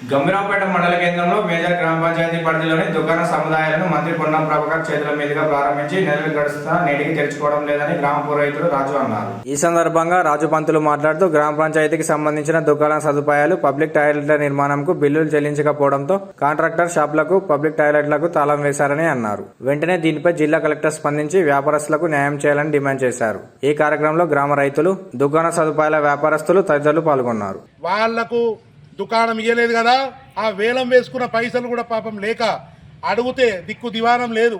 గంభీరావుపేట మండల కేంద్రంలో మేజర్ గ్రామ పంచాయతీ పరిధిలోని దుకాణ సముదాయాలను మంత్రి పొన్నం ప్రభాకర్ చేతుల మీదుగా ప్రారంభించి నెలలు గడుస్తున్నా నేటికి తెరుచుకోవడం లేదని గ్రామ పురోహితుడు రాజు అన్నారు. ఈ సందర్భంగా రాజు పంతులు మాట్లాడుతూ గ్రామ పంచాయతీకి సంబంధించిన దుకాణ సదుపాయాలు పబ్లిక్ టాయిలెట్ల నిర్మాణంకు బిల్లులు చెల్లించకపోవడంతో కాంట్రాక్టర్ షాపులకు పబ్లిక్ టాయిలెట్లకు తాళం వేశారని అన్నారు. వెంటనే దీనిపై జిల్లా కలెక్టర్ స్పందించి వ్యాపారస్తులకు న్యాయం చేయాలని డిమాండ్ చేశారు. ఈ కార్యక్రమంలో గ్రామ రైతులు, దుకాణ సదుపాయాల వ్యాపారస్తులు తదితరులు పాల్గొన్నారు. వాళ్లకు దుకాణం ఇయ్యలేదు కదా, ఆ వేలం వేసుకున్న పైసలు కూడా పాపం లేక అడిగితే దిక్కు దివానం లేదు.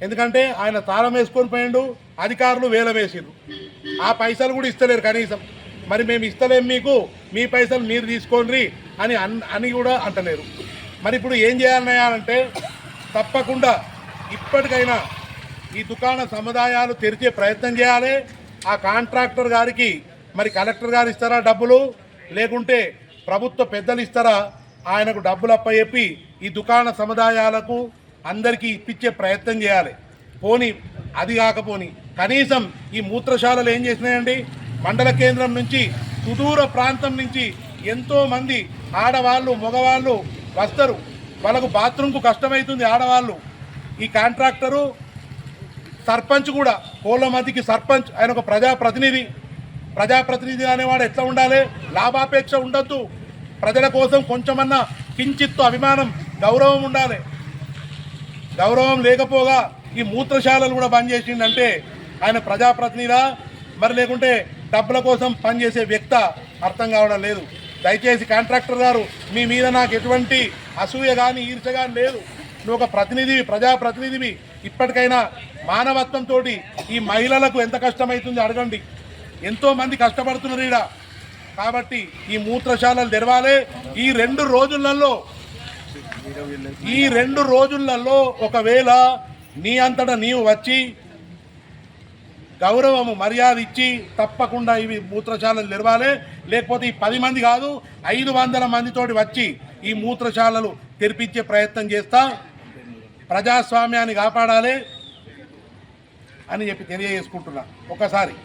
ఎందుకంటే ఆయన తాళం వేసుకొని పోయిండు, అధికారులు వేలం వేసిరు, ఆ పైసలు కూడా ఇస్తలేరు కనీసం. మరి మేము ఇస్తలేం మీకు, మీ పైసలు మీరు తీసుకోండి అని కూడా అంటలేరు. మరి ఇప్పుడు ఏం చేయాలంటే తప్పకుండా ఇప్పటికైనా ఈ దుకాణ సముదాయాలు తెరిచే ప్రయత్నం చేయాలి. ఆ కాంట్రాక్టర్ గారికి మరి కలెక్టర్ గారు ఇస్తారా డబ్బులు, లేకుంటే ప్రభుత్వ పెద్దలు ఇస్తారా, ఆయనకు డబ్బులు అప్పచెప్పి ఈ దుకాణ సముదాయాలకు అందరికీ ఇప్పించే ప్రయత్నం చేయాలి. పోనీ అది కాకపోని కనీసం ఈ మూత్రశాలలు ఏం చేసినాయండి, మండల కేంద్రం నుంచి సుదూర ప్రాంతం నుంచి ఎంతోమంది ఆడవాళ్ళు మగవాళ్ళు వస్తారు, వాళ్ళకు బాత్రూమ్కు కష్టమవుతుంది ఆడవాళ్ళు. ఈ కాంట్రాక్టరు సర్పంచ్ కూడా, కోళ్ళమతికి సర్పంచ్, ఆయన ఒక ప్రజాప్రతినిధి అనేవాడు ఎట్లా ఉండాలి, లాభాపేక్ష ఉండొద్దు, ప్రజల కోసం కొంచెమన్నా కించిత్తు అభిమానం, గౌరవం ఉండాలి. గౌరవం లేకపోగా ఈ మూత్రశాలలు కూడా బంద్ చేసిండంటే ఆయన ప్రజాప్రతినిధా మరి లేకుంటే డబ్బుల కోసం పనిచేసే వ్యక్త అర్థం కావడం లేదు. దయచేసి కాంట్రాక్టర్ గారు, మీ మీద నాకు ఎటువంటి అసూయ కానీ ఈర్ష కానీ లేదు. నువ్వు ఒక ప్రతినిధివి, ప్రజాప్రతినిధివి, ఇప్పటికైనా మానవత్వంతో ఈ మహిళలకు ఎంత కష్టమవుతుంది అడగండి. ఎంతోమంది కష్టపడుతున్నారు ఈడ. కాబట్టి ఈ మూత్రశాలలు తెరవాలి. ఈ రెండు రోజులలో ఒకవేళ నీ అంతటా నీవు వచ్చి గౌరవము మర్యాద ఇచ్చి తప్పకుండా ఇవి మూత్రశాలలు తెరవాలి. లేకపోతే ఈ 10 మంది కాదు 500 మందితోటి వచ్చి ఈ మూత్రశాలలు తెరిపించే ప్రయత్నం చేస్తా. ప్రజాస్వామ్యాన్ని కాపాడాలి అని చెప్పి తెలియజేసుకుంటున్నా. ఒకసారి